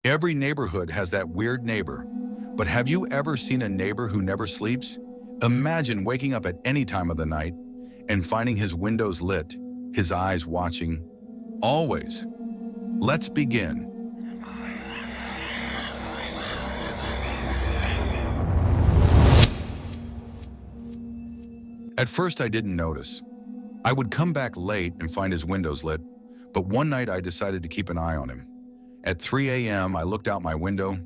Every neighborhood has that weird neighbor. But have you ever seen a neighbor who never sleeps? Imagine waking up at any time of the night and finding his windows lit, his eyes watching. Always. Let's begin. At first I didn't notice. I would come back late and find his windows lit, but one night I decided to keep an eye on him. At 3 a.m. I looked out my window,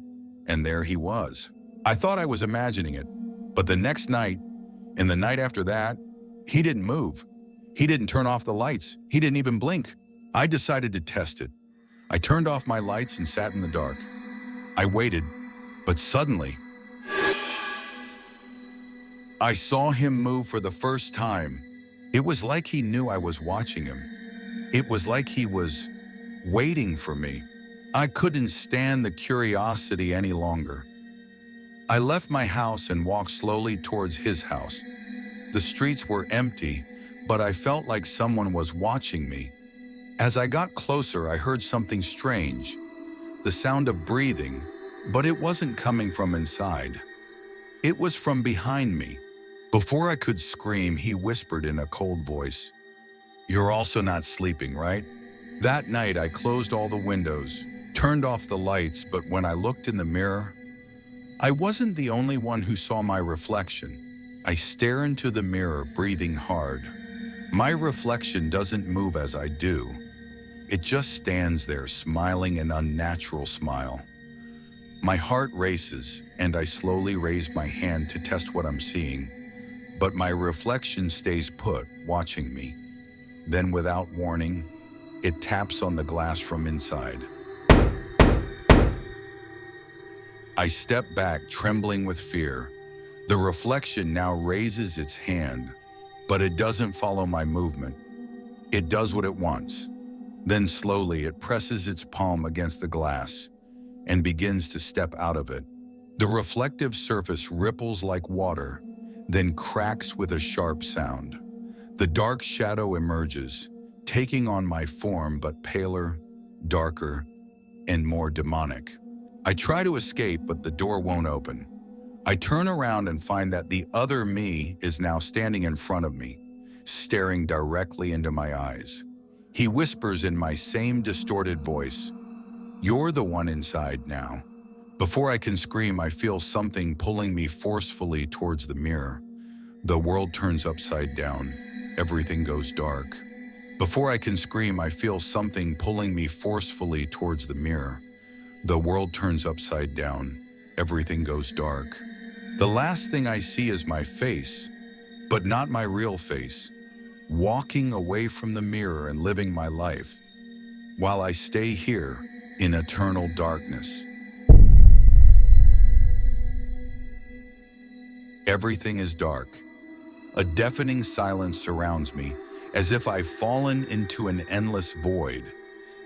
and there he was. I thought I was imagining it, but the next night, and the night after that, he didn't move. He didn't turn off the lights. He didn't even blink. I decided to test it. I turned off my lights and sat in the dark. I waited, but suddenly, I saw him move for the first time. It was like he knew I was watching him. It was like he was waiting for me. I couldn't stand the curiosity any longer. I left my house and walked slowly towards his house. The streets were empty, but I felt like someone was watching me. As I got closer, I heard something strange, the sound of breathing, but it wasn't coming from inside. It was from behind me. Before I could scream, he whispered in a cold voice, "You're also not sleeping, right?" That night, I closed all the windows, turned off the lights, but when I looked in the mirror, I wasn't the only one who saw my reflection. I stare into the mirror, breathing hard. My reflection doesn't move as I do. It just stands there, smiling an unnatural smile. My heart races, and I slowly raise my hand to test what I'm seeing. But my reflection stays put, watching me. Then, without warning, it taps on the glass from inside. I step back, trembling with fear. The reflection now raises its hand, but it doesn't follow my movement. It does what it wants. Then slowly it presses its palm against the glass and begins to step out of it. The reflective surface ripples like water, then cracks with a sharp sound. The dark shadow emerges, taking on my form but paler, darker, and more demonic. I try to escape, but the door won't open. I turn around and find that the other me is now standing in front of me, staring directly into my eyes. He whispers in my same distorted voice, "You're the one inside now." Before I can scream, I feel something pulling me forcefully towards the mirror. The world turns upside down. Everything goes dark. Before I can scream, I feel something pulling me forcefully towards the mirror. The world turns upside down. Everything goes dark. The last thing I see is my face, but not my real face, walking away from the mirror and living my life, while I stay here in eternal darkness. Everything is dark. A deafening silence surrounds me, as if I've fallen into an endless void.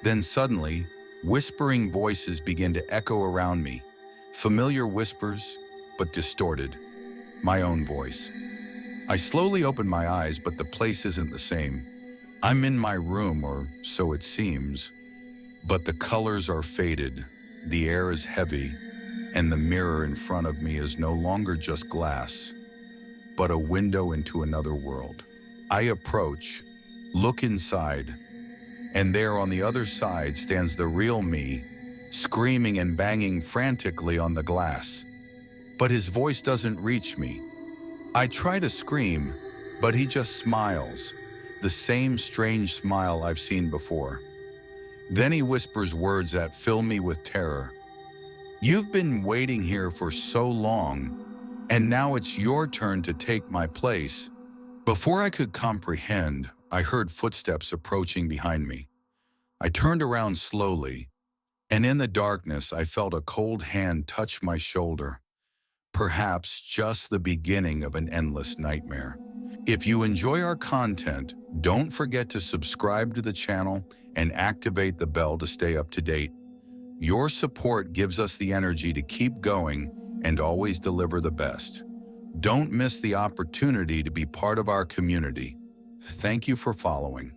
Then suddenly, whispering voices begin to echo around me. Familiar whispers, but distorted. My own voice. I slowly open my eyes, but the place isn't the same. I'm in my room, or so it seems. But the colors are faded, the air is heavy, and the mirror in front of me is no longer just glass, but a window into another world. I approach, look inside, and there on the other side stands the real me, screaming and banging frantically on the glass. But his voice doesn't reach me. I try to scream, but he just smiles, the same strange smile I've seen before. Then he whispers words that fill me with terror. "You've been waiting here for so long, and now it's your turn to take my place." Before I could comprehend, I heard footsteps approaching behind me. I turned around slowly, and in the darkness I felt a cold hand touch my shoulder. Perhaps just the beginning of an endless nightmare. If you enjoy our content, don't forget to subscribe to the channel and activate the bell to stay up to date. Your support gives us the energy to keep going and always deliver the best. Don't miss the opportunity to be part of our community. Thank you for following.